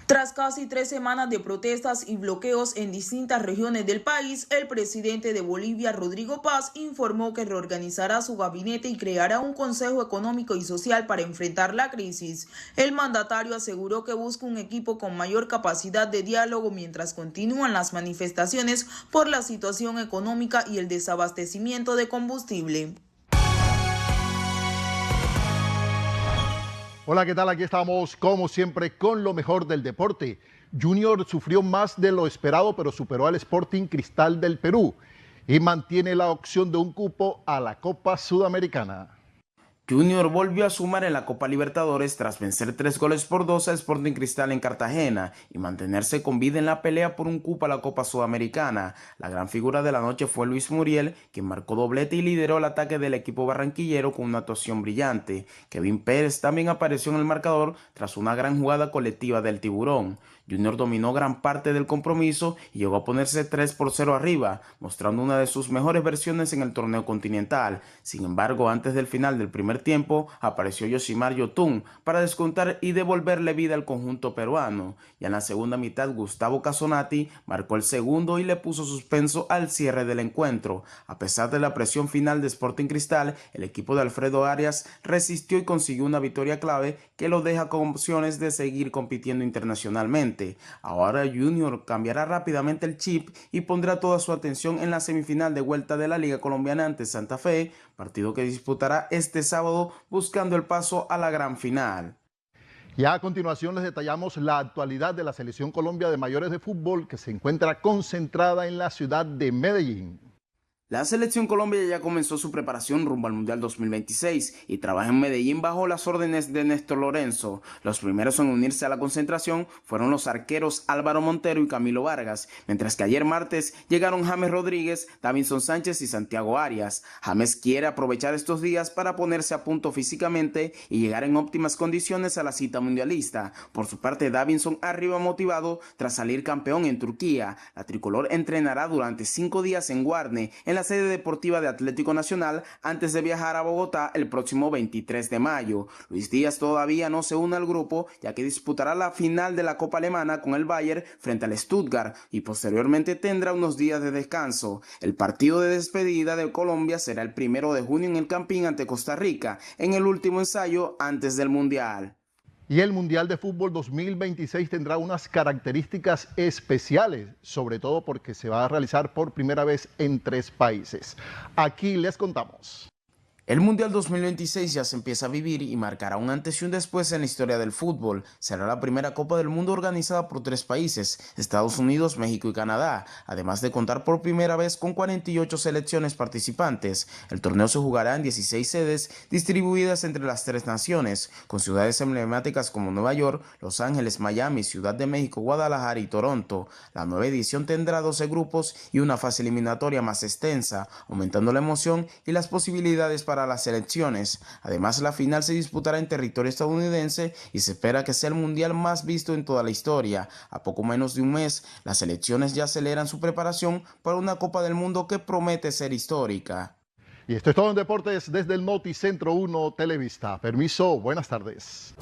Speaker 22: Tras casi 3 semanas de protestas y bloqueos en distintas regiones del país, el presidente de Bolivia, Rodrigo Paz, informó que reorganizará su gabinete y creará un Consejo Económico y Social para enfrentar la crisis. El mandatario aseguró que busca un equipo con mayor capacidad de diálogo mientras continúan las manifestaciones por la situación económica y el desabastecimiento de combustible.
Speaker 5: Hola, ¿qué tal? Aquí estamos, como siempre, con lo mejor del deporte. Junior sufrió más de lo esperado, pero superó al Sporting Cristal del Perú y mantiene la opción de un cupo a la Copa Sudamericana.
Speaker 8: Junior volvió a sumar en la Copa Libertadores tras vencer 3-2 a Sporting Cristal en Cartagena y mantenerse con vida en la pelea por un cupo a la Copa Sudamericana. La gran figura de la noche fue Luis Muriel, quien marcó doblete y lideró el ataque del equipo barranquillero con una actuación brillante. Kevin Pérez también apareció en el marcador tras una gran jugada colectiva del Tiburón. Junior dominó gran parte del compromiso y llegó a ponerse 3-0 arriba, mostrando una de sus mejores versiones en el torneo continental. Sin embargo, antes del final del primer tiempo, apareció Yosimar Yotun para descontar y devolverle vida al conjunto peruano. Ya en la segunda mitad, Gustavo Casonati marcó el segundo y le puso suspenso al cierre del encuentro. A pesar de la presión final de Sporting Cristal, el equipo de Alfredo Arias resistió y consiguió una victoria clave que lo deja con opciones de seguir compitiendo internacionalmente. Ahora Junior cambiará rápidamente el chip y pondrá toda su atención en la semifinal de vuelta de la Liga Colombiana ante Santa Fe, partido que disputará este sábado buscando el paso a la gran final.
Speaker 5: Y a continuación les detallamos la actualidad de la Selección Colombia de mayores de fútbol que se encuentra concentrada en la ciudad de Medellín.
Speaker 8: La Selección Colombia ya comenzó su preparación rumbo al Mundial 2026 y trabaja en Medellín bajo las órdenes de Néstor Lorenzo. Los primeros en unirse a la concentración fueron los arqueros Álvaro Montero y Camilo Vargas, mientras que ayer martes llegaron James Rodríguez, Davinson Sánchez y Santiago Arias. James quiere aprovechar estos días para ponerse a punto físicamente y llegar en óptimas condiciones a la cita mundialista. Por su parte, Davinson arriba motivado tras salir campeón en Turquía. La tricolor entrenará durante 5 días en Guarne, en la sede deportiva de Atlético Nacional, antes de viajar a Bogotá el próximo 23 de mayo. Luis Díaz todavía no se une al grupo, ya que disputará la final de la Copa Alemana con el Bayern frente al Stuttgart y posteriormente tendrá unos días de descanso. El partido de despedida de Colombia será el 1 de junio en el Campín ante Costa Rica, en el último ensayo antes del Mundial.
Speaker 5: Y el Mundial de Fútbol 2026 tendrá unas características especiales, sobre todo porque se va a realizar por primera vez en 3 países. Aquí les contamos.
Speaker 8: El Mundial 2026 ya se empieza a vivir y marcará un antes y un después en la historia del fútbol. Será la primera Copa del Mundo organizada por 3 países, Estados Unidos, México y Canadá, además de contar por primera vez con 48 selecciones participantes. El torneo se jugará en 16 sedes distribuidas entre las 3 naciones, con ciudades emblemáticas como Nueva York, Los Ángeles, Miami, Ciudad de México, Guadalajara y Toronto. La nueva edición tendrá 12 grupos y una fase eliminatoria más extensa, aumentando la emoción y las posibilidades para las selecciones. Además, la final se disputará en territorio estadounidense y se espera que sea el mundial más visto en toda la historia. A poco menos de un mes, las selecciones ya aceleran su preparación para una Copa del Mundo que promete ser histórica.
Speaker 5: Y esto es todo en deportes desde el Noticentro 1 Televista. Permiso, buenas tardes.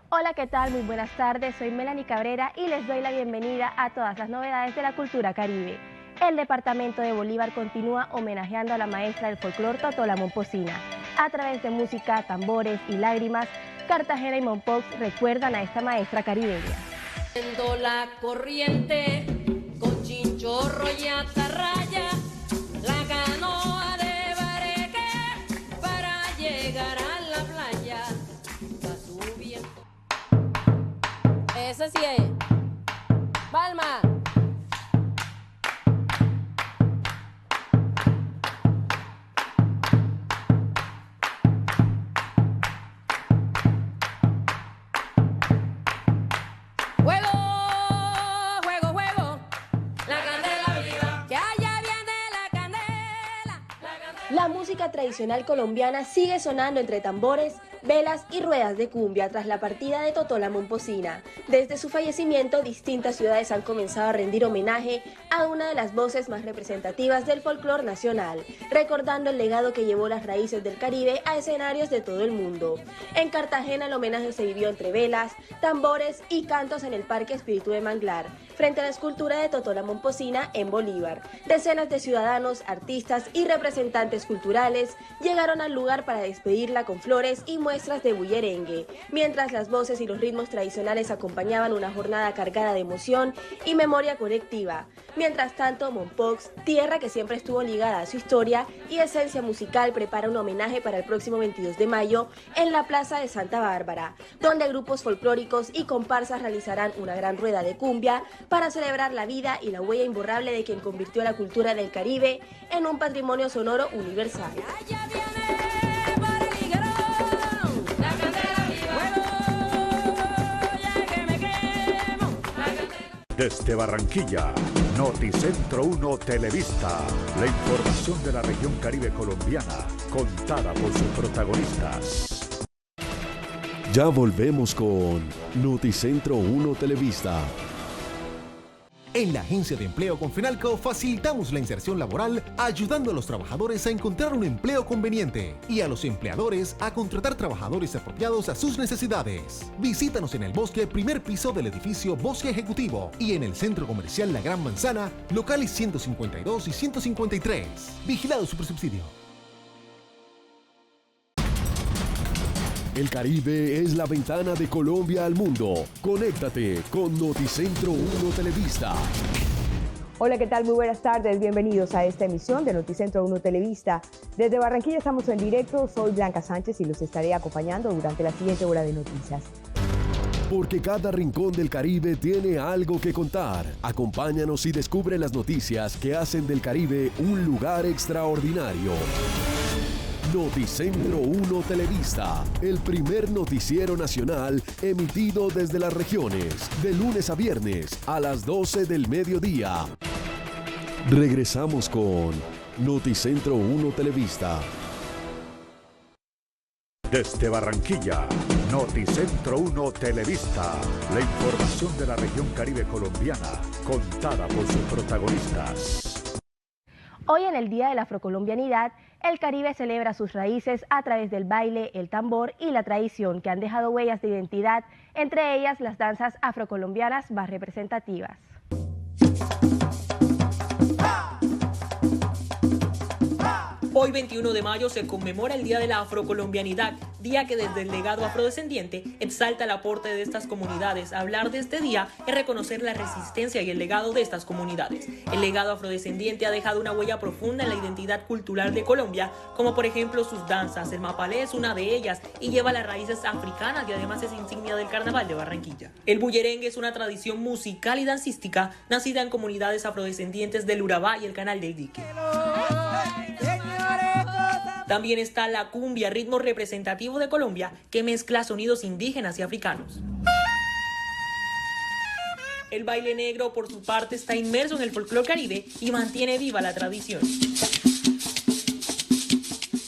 Speaker 10: Hola, ¿qué tal? Muy buenas tardes. Soy Melanie Cabrera y les doy la bienvenida a todas las novedades de la cultura caribe. El departamento de Bolívar continúa homenajeando a la maestra del folclor Totola Momposina. A través de música, tambores y lágrimas, Cartagena y Mompox recuerdan a esta maestra caribeña.
Speaker 11: La corriente con chinchorro y atarraya, la canoa de bareque para llegar a la playa, va subiendo. Ese sí es. Palma.
Speaker 10: La música tradicional colombiana sigue sonando entre tambores, velas y ruedas de cumbia tras la partida de Totola Momposina. Desde su fallecimiento, distintas ciudades han comenzado a rendir homenaje a una de las voces más representativas del folclore nacional, recordando el legado que llevó las raíces del Caribe a escenarios de todo el mundo. En Cartagena el homenaje se vivió entre velas, tambores y cantos en el Parque Espíritu de Manglar, frente a la escultura de Totola Momposina en Bolívar. Decenas de ciudadanos, artistas y representantes culturales llegaron al lugar para despedirla con flores y muestras muestras de bullerengue, mientras las voces y los ritmos tradicionales acompañaban una jornada cargada de emoción y memoria colectiva. Mientras tanto, Mompox, tierra que siempre estuvo ligada a su historia y esencia musical, prepara un homenaje para el próximo 22 de mayo en la Plaza de Santa Bárbara, donde grupos folclóricos y comparsas realizarán una gran rueda de cumbia para celebrar la vida y la huella imborrable de quien convirtió la cultura del Caribe en un patrimonio sonoro universal.
Speaker 4: Desde Barranquilla, Noticentro 1 Televista, la información de la región Caribe colombiana, contada por sus protagonistas.
Speaker 6: Ya volvemos con Noticentro 1 Televista.
Speaker 12: En la Agencia de Empleo Confenalco facilitamos la inserción laboral ayudando a los trabajadores a encontrar un empleo conveniente y a los empleadores a contratar trabajadores apropiados a sus necesidades. Visítanos en el Bosque, primer piso del edificio Bosque Ejecutivo y en el Centro Comercial La Gran Manzana, locales 152 y 153. Vigilado Supersubsidio.
Speaker 6: El Caribe es la ventana de Colombia al mundo. Conéctate con Noticentro 1 Televista.
Speaker 13: Hola, ¿qué tal? Muy buenas tardes. Bienvenidos a esta emisión de Noticentro 1 Televista. Desde Barranquilla estamos en directo. Soy Blanca Sánchez y los estaré acompañando durante la siguiente hora de noticias.
Speaker 6: Porque cada rincón del Caribe tiene algo que contar. Acompáñanos y descubre las noticias que hacen del Caribe un lugar extraordinario. Noticentro 1 Televista, el primer noticiero nacional emitido desde las regiones, de lunes a viernes a las 12 del mediodía. Regresamos con Noticentro 1 Televista.
Speaker 4: Desde Barranquilla, Noticentro 1 Televista, la información de la región Caribe colombiana, contada por sus protagonistas.
Speaker 10: Hoy en el Día de la Afrocolombianidad, el Caribe celebra sus raíces a través del baile, el tambor y la tradición que han dejado huellas de identidad, entre ellas las danzas afrocolombianas más representativas.
Speaker 2: Hoy 21 de mayo se conmemora el Día de la Afrocolombianidad, día que desde el legado afrodescendiente exalta el aporte de estas comunidades. Hablar de este día es reconocer la resistencia y el legado de estas comunidades. El legado afrodescendiente ha dejado una huella profunda en la identidad cultural de Colombia, como por ejemplo sus danzas. El mapalé es una de ellas y lleva las raíces africanas y además es insignia del Carnaval de Barranquilla. El bullerengue es una tradición musical y dancística nacida en comunidades afrodescendientes del Urabá y el Canal del Dique. También está la cumbia, ritmo representativo de Colombia que mezcla sonidos indígenas y africanos. El baile negro, por su parte, está inmerso en el folclore caribe y mantiene viva la tradición.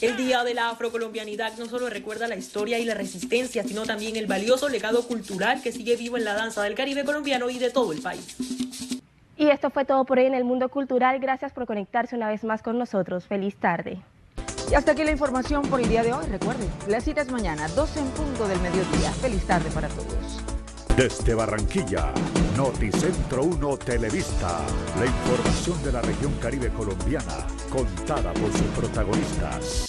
Speaker 2: El Día de la Afrocolombianidad no solo recuerda la historia y la resistencia, sino también el valioso legado cultural que sigue vivo en la danza del Caribe colombiano y de todo el país.
Speaker 10: Y esto fue todo por hoy en el mundo cultural. Gracias por conectarse una vez más con nosotros. Feliz tarde.
Speaker 3: Y hasta aquí la información por el día de hoy. Recuerden, la cita es mañana, 12 en punto del mediodía. Feliz tarde para todos.
Speaker 4: Desde Barranquilla, Noticentro 1 Televista, la información de la región Caribe colombiana, contada por sus protagonistas.